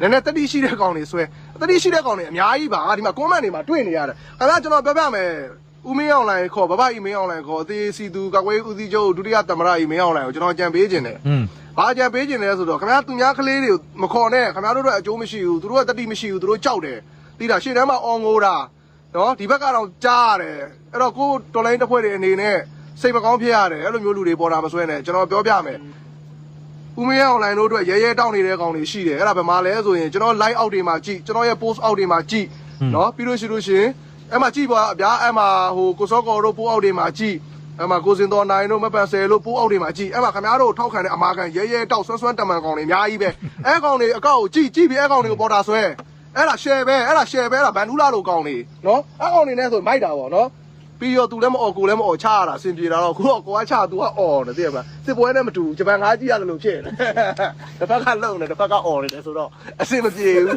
ည်းတတိရှိတဲ့ကောင်တွေဆွဲတတိရှိတဲ့ကောင်တွေအများကြီးပါဒီမှာ comment တွေမှာတွေ့နေရတယ်ခင်ဗျာကျွန်တော်ပြောပြမယ်ဦးမင်းအောင်လိုင်းခေါ်ဘဘကြီးမင်းအောင်လိုင်းခေါ်အသေးစီသူကကွေးဦးစီးချုပ်ဒုတိယသမ္မတကြီးမင်းအောင်လိုင်းကိုကျွန်တော်ကြံပေးခြင်းတယ်ဘာကြံပေးခြင်းလဲဆိုတော့ခင်ဗျာသူများကလေးတွေမခေါ်နဲ့ခင်ဗျားတို့တော့အကျိုးမရှိဘူးသူတို့ကတတိမရှိဘူးသူတို့ကြောက်တယ်သိတာရှေ့တန်းမှာအော်ငိုတာနော်ဒီဘက်ကတော့ကြားရတယ်အဲ့တော့ကိုတော်လိုင်းတစ်ဖွဲ့တွေအနေနဲ့စိတ်မကောင်းဖြစ်ရတယ်အဲ့လိုမျိုးလူတွေပေါ်တာမဆွဲနဲ့ကျွန်တော်ပြောပြမယ်ဦးမင်းအောင်လိုင်းတို့အတွက်ရဲတောင်းနေတဲ့ကောင်တွေရှိတယ်အဲ့ဒါဘယ်မှာလဲဆိုရင်ကျွန်တော် live out တွေမှာကြည့်ကျွန်တော်ရဲ့ post out တွေမှာကြည့်နော်ပြီးလို့ရှိရင်အဲ့မှာကြည့်ပါဗျာအဲ့မှာဟိုကိုစောကော်တို့ post out တွေမှာကြည့်အဲ့မှာကိုစင်တော်နိုင်တို့မပန်ဆယ်တို့ post out တွေမှာကြည့်အဲ့မှာခင်ဗျားတို့ထောက်ခံတဲ့အမာခံရဲတောက်ဆွမ်းတမန်ကောင်တွေအများကြီးပဲအဲ့ကောင်တွေအကောက်ကိုကြည့်ပြီးအဲ့ကောင်တွေကိုပေါ်တာဆွဲအဲ့ဒါ share ပဲအဲ့ဒါ share ပဲအဲ့ဒါဘန်နူလာလိုကောင်တွေနော်အဲ့ကောင်တွေနဲ့ဆိုမိုက်တာပေါ့နော်ပြီးတော့သူလည်းမအော်ကိုလည်းမအော်ချရတာအဆင်ပြေတာတော့ကိုကချသူကအော်တယ်သိရမလားစစ်ပွဲနဲ့မတူဂျပန်ငါးကြီးရတယ်လို့ဖြစ်နေတစ်ဖက်ကလုံနေတစ်ဖက်ကအော်နေတယ်ဆိုတော့အဆင်မပြေဘူး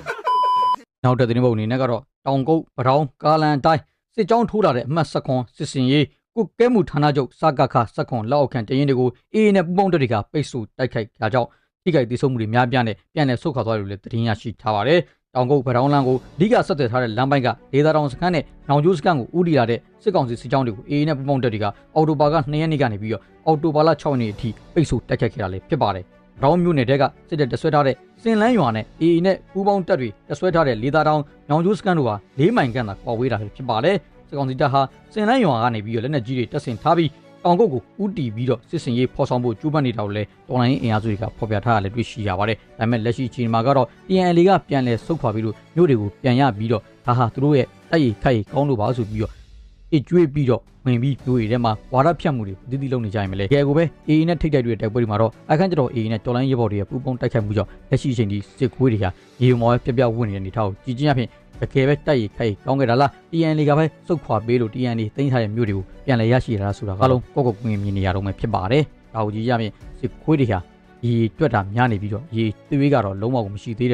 နောက်တဲ့သတင်းပုတ်အနေနဲ့ကတော့တောင်ကုတ်ပထောင်ကာလန်တိုင်းစစ်ကြောင်းထိုးလာတဲ့အမှတ်ဆက်ခွန်စစ်စင်ရေးကုကဲမှုဌာနချုပ်စကခဆက်ခွန်လက်အောက်ခံတရင်တွေကိုအေးနဲ့ပူပေါင်းတွေကပိတ်ဆို့တိုက်ခိုက်ကြကြောင်းထိခိုက်ဒေဆုံးမှုတွေများပြားနဲ့ပြန်လည်ဆုတ်ခွာသွားတယ်လို့လည်းသတင်းရရှိထားပါတယ်တောင်ကုတ်ပထောင်လန်းကိုအဓိကဆက်သွယ်ထားတဲ့လမ်းပိုင်းကဒေသတောင်စခန်းနဲ့နောင်ကျိုးစခန်းကိုဦးတည်လာတဲ့စစ်ကောင်စီစစ်ကြောင်းတွေကိုအေးနဲ့ပူပေါင်းတွေကအော်တိုဘာက2ရက်နေ့ကနေပြီးတော့အော်တိုဘာလ6ရက်နေ့အထိပိတ်ဆို့တိုက်ခိုက်ခဲ့တာလည်းဖြစ်ပါတယ်ပထောင်မြို့နယ်တဲကစစ်တပ်တဆွဲထားတဲ့စင်လန်းရွာနဲ့အေးနဲ့ပူပေါင်းတပ်တွေတဆွဲထားတဲ့လေသာတောင်နောင်ကျိုးစခန်းတို့ဟာ4မိုင်ခန့်သာကွာဝေးတာဖြစ်ပါတယ်စစ်ကောင်စီတပ်ဟာစင်လန်းရွာကနေပြီးတော့လက်နက်ကြီးတွေတပ်ဆင်ထားပြီးတောင်ကုတ်ကိုဦးတည်ပြီးတော့စစ်စင်ရေးဖော်ဆောင်ဖို့ကြိုးပမ်းနေတာကိုလည်းတော်လိုင်းအင်အားစုတွေကဖော်ပြထားတာလည်းတွေ့ရှိရပါတယ်။ဒါပေမဲ့လက်ရှိချိန်မှာကတော့ TNL ကပြန်လည်ဆုတ်ခွာပြီးတော့မြို့တွေကိုပြန်ရပြီးတော့ဒါဟာသူတို့ရဲ့တိုက်ရိုက်ခိုက်ကောင်းလို့ပါဆိုပြီးတော့အကျွေးပြီးတော့ဝင်ပြီးမြို့တွေထဲမှာဝါဒဖြတ်မှုတွေတည်တည်လုပ်နေကြရင်မလဲ။ကြဲကိုပဲ AA နဲ့ထိတ်တိုက်တွေတိုက်ပွဲတွေမှာတော့အခန်းကျတော့ AA နဲ့တော်လိုင်းရဲဘော်တွေရဲ့ပူးပေါင်းတိုက်ခိုက်မှုကြောင့်လက်ရှိချိန်ဒီစစ်ကွေးတွေဟာရေမော်ပြပြဝင်နေတဲ့အနေထားကိုကြည်ကျင်းအဖြစ်တကယ်ပဲတိုက်ရိုက်ခိုက်ကောင်းခဲ့တာလား TNL ကပဲစုတ်ခွာပေးလို့ TNL သိမ်းထားတဲ့မြို့တွေကိုပြန်လည်ရရှိရတာဆိုတာကအလုံးကိုယ့်ကိုယ်ကိုယ်မြင်နေရတော့မှဖြစ်ပါတယ်။ဒါကိုကြည့်ရပြင်စစ်ခွေးတွေဟာရေတွက်တာများနေပြီးတော့ရေသွေးကတော့လုံးဝမရှိသေးတဲ့